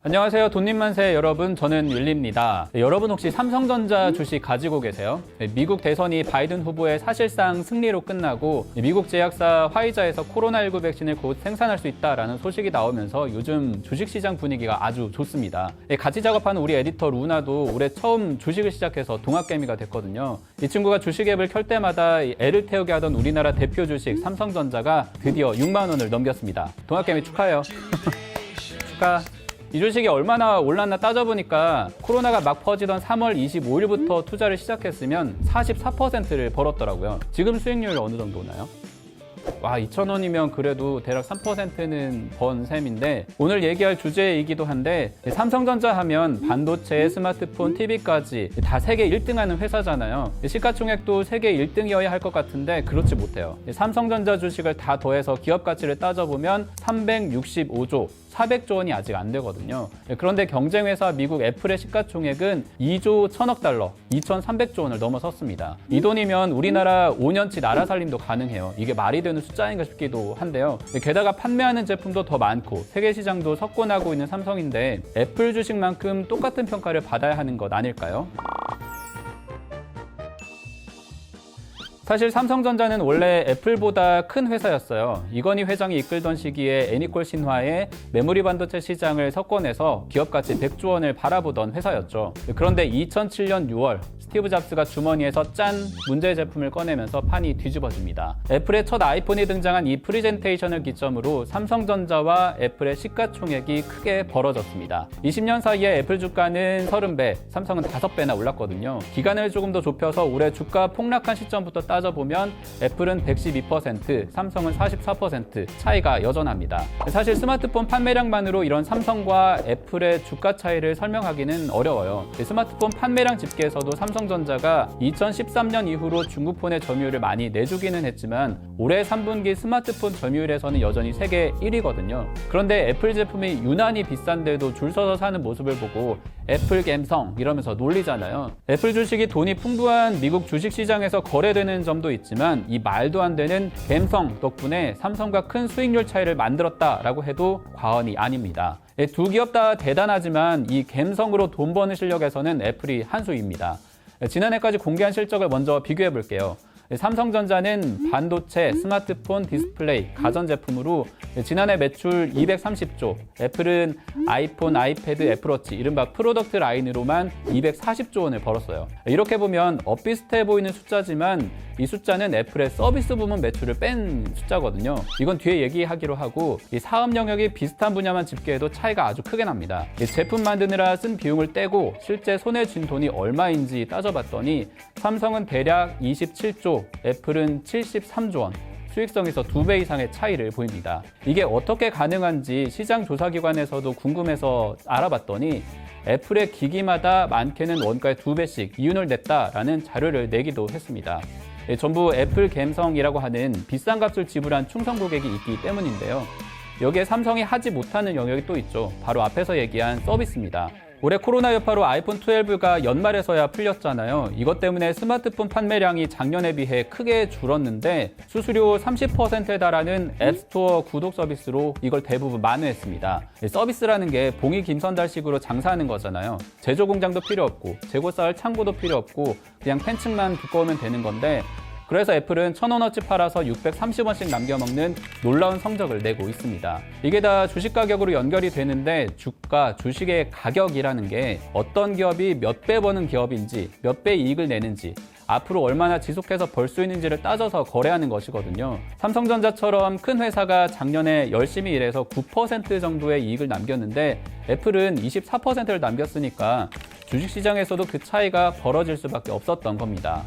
안녕하세요. 돈님만세 여러분, 저는 윌리입니다. 여러분 혹시 삼성전자 주식 가지고 계세요? 미국 대선이 바이든 후보의 사실상 승리로 끝나고 미국 제약사 화이자에서 코로나19 백신을 곧 생산할 수 있다라는 소식이 나오면서 요즘 주식시장 분위기가 아주 좋습니다. 같이 작업하는 우리 에디터 루나도 올해 처음 주식을 시작해서 동학개미가 됐거든요. 이 친구가 주식 앱을 켤 때마다 애를 태우게 하던 우리나라 대표 주식 삼성전자가 드디어 6만 원을 넘겼습니다. 동학개미 축하해요. 축하. 이 주식이 얼마나 올랐나 따져보니까 코로나가 막 퍼지던 3월 25일부터 투자를 시작했으면 44%를 벌었더라고요. 지금 수익률 어느 정도 나요? 와, 2,000원이면 그래도 대략 3%는 번 셈인데, 오늘 얘기할 주제이기도 한데, 삼성전자 하면 반도체, 스마트폰, TV까지 다 세계 1등 하는 회사잖아요. 시가총액도 세계 1등이어야 할 것 같은데 그렇지 못해요. 삼성전자 주식을 다 더해서 기업 가치를 따져보면 365조 400조 원이 아직 안 되거든요. 그런데 경쟁회사 미국 애플의 시가총액은 2조 1천억 달러, 2,300조 원을 넘어섰습니다. 이 돈이면 우리나라 5년치 나라 살림도 가능해요. 이게 말이 되는 숫자인가 싶기도 한데요. 게다가 판매하는 제품도 더 많고 세계 시장도 석권하고 있는 삼성인데 애플 주식만큼 똑같은 평가를 받아야 하는 것 아닐까요? 사실 삼성전자는 원래 애플보다 큰 회사였어요. 이건희 회장이 이끌던 시기에 애니콜 신화에 메모리 반도체 시장을 석권해서 기업가치 100조 원을 바라보던 회사였죠. 그런데 2007년 6월 스티브 잡스가 주머니에서 짠! 문제 제품을 꺼내면서 판이 뒤집어집니다. 애플의 첫 아이폰이 등장한 이 프리젠테이션을 기점으로 삼성전자와 애플의 시가총액이 크게 벌어졌습니다. 20년 사이에 애플 주가는 30배, 삼성은 5배나 올랐거든요. 기간을 조금 더 좁혀서 올해 주가 폭락한 시점부터 따져보면 애플은 112%, 삼성은 44% 차이가 여전합니다. 사실 스마트폰 판매량만으로 이런 삼성과 애플의 주가 차이를 설명하기는 어려워요. 스마트폰 판매량 집계에서도 삼성전자가 2013년 이후로 중국폰의 점유율을 많이 내주기는 했지만 올해 3분기 스마트폰 점유율에서는 여전히 세계 1위거든요. 그런데 애플 제품이 유난히 비싼데도 줄 서서 사는 모습을 보고 애플 갬성 이러면서 놀리잖아요. 애플 주식이 돈이 풍부한 미국 주식시장에서 거래되는 점도 있지만 이 말도 안 되는 갬성 덕분에 삼성과 큰 수익률 차이를 만들었다라고 해도 과언이 아닙니다. 두 기업 다 대단하지만 이 갬성으로 돈 버는 실력에서는 애플이 한 수입니다. 지난해까지 공개한 실적을 먼저 비교해 볼게요. 삼성전자는 반도체, 스마트폰, 디스플레이, 가전제품으로 지난해 매출 230조, 애플은 아이폰, 아이패드, 애플워치, 이른바 프로덕트 라인으로만 240조 원을 벌었어요. 이렇게 보면 엇비슷해 보이는 숫자지만 이 숫자는 애플의 서비스 부문 매출을 뺀 숫자거든요. 이건 뒤에 얘기하기로 하고 이 사업 영역이 비슷한 분야만 집계해도 차이가 아주 크게 납니다. 제품 만드느라 쓴 비용을 떼고 실제 손에 쥔 돈이 얼마인지 따져봤더니 삼성은 대략 27조, 애플은 73조 원. 수익성에서 2배 이상의 차이를 보입니다. 이게 어떻게 가능한지 시장 조사기관에서도 궁금해서 알아봤더니 애플의 기기마다 많게는 원가의 2배씩 이윤을 냈다라는 자료를 내기도 했습니다. 전부 애플 갬성이라고 하는 비싼 값을 지불한 충성 고객이 있기 때문인데요. 여기에 삼성이 하지 못하는 영역이 또 있죠. 바로 앞에서 얘기한 서비스입니다. 올해 코로나 여파로 아이폰 12가 연말에서야 풀렸잖아요. 이것 때문에 스마트폰 판매량이 작년에 비해 크게 줄었는데 수수료 30%에 달하는 앱스토어 구독 서비스로 이걸 대부분 만회했습니다. 서비스라는 게 봉이 김선달식으로 장사하는 거잖아요. 제조 공장도 필요 없고 재고 쌓을 창고도 필요 없고 그냥 팬층만 두꺼우면 되는 건데 그래서 애플은 1,000원어치 팔아서 630원씩 남겨먹는 놀라운 성적을 내고 있습니다. 이게 다 주식 가격으로 연결이 되는데 주가, 주식의 가격이라는 게 어떤 기업이 몇 배 버는 기업인지, 몇 배 이익을 내는지, 앞으로 얼마나 지속해서 벌 수 있는지를 따져서 거래하는 것이거든요. 삼성전자처럼 큰 회사가 작년에 열심히 일해서 9% 정도의 이익을 남겼는데 애플은 24%를 남겼으니까 주식시장에서도 그 차이가 벌어질 수밖에 없었던 겁니다.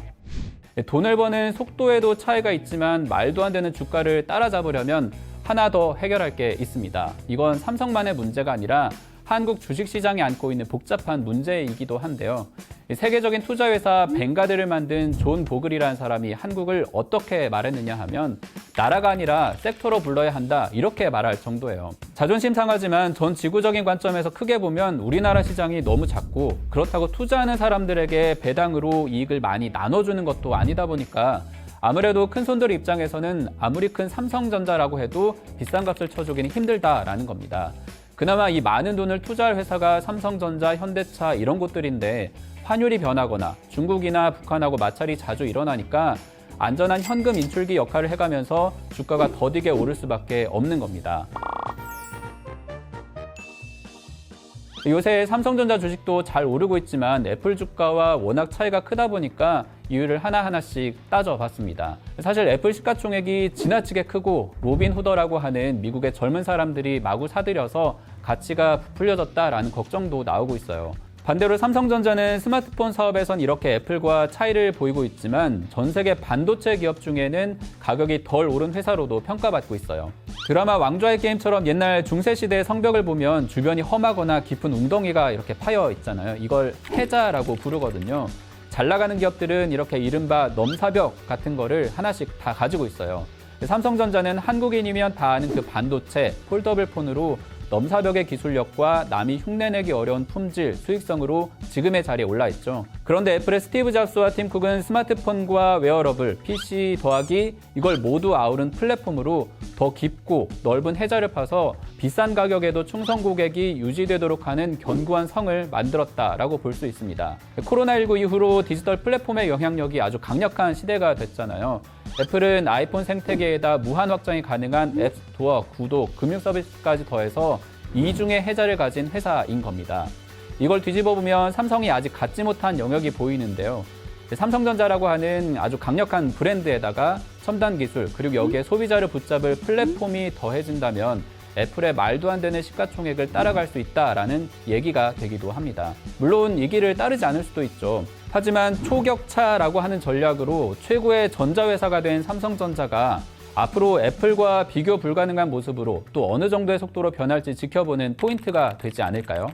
돈을 버는 속도에도 차이가 있지만 말도 안 되는 주가를 따라잡으려면 하나 더 해결할 게 있습니다. 이건 삼성만의 문제가 아니라 한국 주식시장이 안고 있는 복잡한 문제이기도 한데요. 세계적인 투자회사 벵가드를 만든 존 보글이라는 사람이 한국을 어떻게 말했느냐 하면 나라가 아니라 섹터로 불러야 한다 이렇게 말할 정도예요. 자존심 상하지만 전 지구적인 관점에서 크게 보면 우리나라 시장이 너무 작고 그렇다고 투자하는 사람들에게 배당으로 이익을 많이 나눠주는 것도 아니다 보니까 아무래도 큰 손들 입장에서는 아무리 큰 삼성전자라고 해도 비싼 값을 쳐주기는 힘들다라는 겁니다. 그나마 이 많은 돈을 투자할 회사가 삼성전자, 현대차 이런 곳들인데 환율이 변하거나 중국이나 북한하고 마찰이 자주 일어나니까 안전한 현금 인출기 역할을 해가면서 주가가 더디게 오를 수밖에 없는 겁니다. 요새 삼성전자 주식도 잘 오르고 있지만 애플 주가와 워낙 차이가 크다 보니까 이유를 하나하나씩 따져봤습니다. 사실 애플 시가총액이 지나치게 크고 로빈후더라고 하는 미국의 젊은 사람들이 마구 사들여서 가치가 부풀려졌다라는 걱정도 나오고 있어요. 반대로 삼성전자는 스마트폰 사업에선 이렇게 애플과 차이를 보이고 있지만 전 세계 반도체 기업 중에는 가격이 덜 오른 회사로도 평가받고 있어요. 드라마 왕좌의 게임처럼 옛날 중세시대의 성벽을 보면 주변이 험하거나 깊은 웅덩이가 이렇게 파여 있잖아요. 이걸 해자라고 부르거든요. 잘 나가는 기업들은 이렇게 이른바 넘사벽 같은 거를 하나씩 다 가지고 있어요. 삼성전자는 한국인이면 다 아는 그 반도체, 폴더블 폰으로 넘사벽의 기술력과 남이 흉내내기 어려운 품질, 수익성으로 지금의 자리에 올라 있죠. 그런데 애플의 스티브 잡스와 팀 쿡은 스마트폰과 웨어러블, PC 더하기 이걸 모두 아우른 플랫폼으로 더 깊고 넓은 해자를 파서 비싼 가격에도 충성 고객이 유지되도록 하는 견고한 성을 만들었다라고 볼 수 있습니다. 코로나19 이후로 디지털 플랫폼의 영향력이 아주 강력한 시대가 됐잖아요. 애플은 아이폰 생태계에다 무한 확장이 가능한 앱스토어, 구독, 금융 서비스까지 더해서 이중의 해자를 가진 회사인 겁니다. 이걸 뒤집어 보면 삼성이 아직 갖지 못한 영역이 보이는데요. 삼성전자라고 하는 아주 강력한 브랜드에다가 첨단 기술, 그리고 여기에 소비자를 붙잡을 플랫폼이 더해진다면 애플의 말도 안 되는 시가총액을 따라갈 수 있다라는 얘기가 되기도 합니다. 물론 이 길을 따르지 않을 수도 있죠. 하지만 초격차라고 하는 전략으로 최고의 전자회사가 된 삼성전자가 앞으로 애플과 비교 불가능한 모습으로 또 어느 정도의 속도로 변할지 지켜보는 포인트가 되지 않을까요?